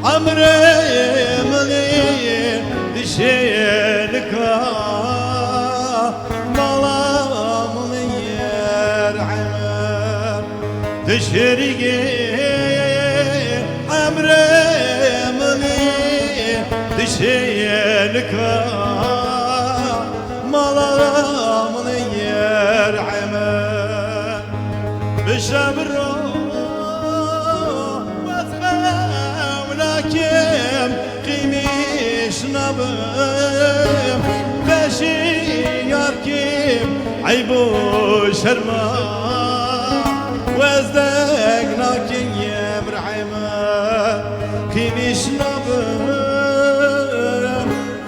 عمري مني دشيلك مالا مني رحمة تشرقي عمري مني دشيلك مالا مني رحمة بشبرو كم قيميش نبم بشي ياركم عيبو شرما وزدقنا كم رحمة قيميش نبم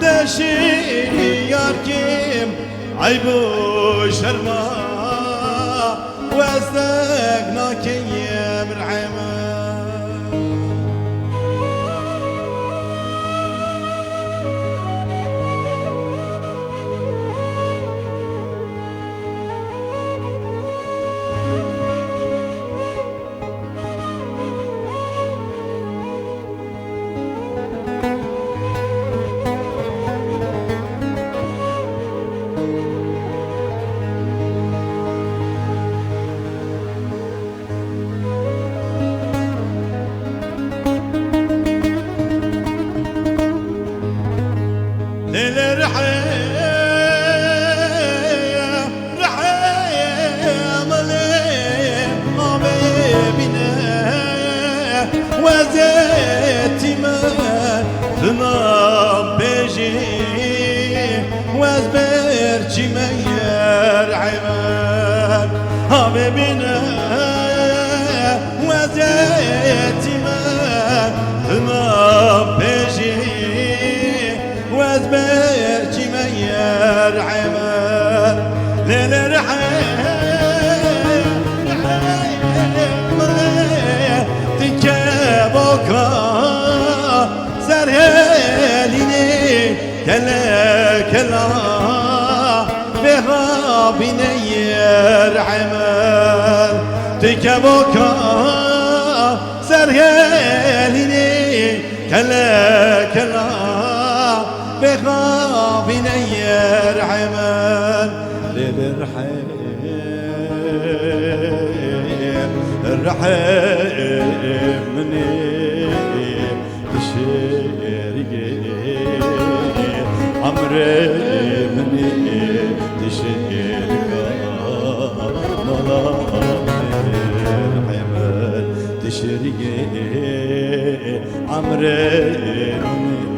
بشي ياركم عيبو شرما وزدقنا كم رحمة وزيتي ما ذنب بيجي وزبرتي ما يرعبان حبيبنا وزيتي ما ذنب بيجي وزبرتي ما يرعبان للرحيم بكرة سرهليني كلا كلا بغابيني يرحمن تكبكرة سرهليني كلا كلا بغابيني يرحمن للرحيم الرحيم مني تشرقي عمري مني تشرقي مالا الرحيم تشرقي عمري مني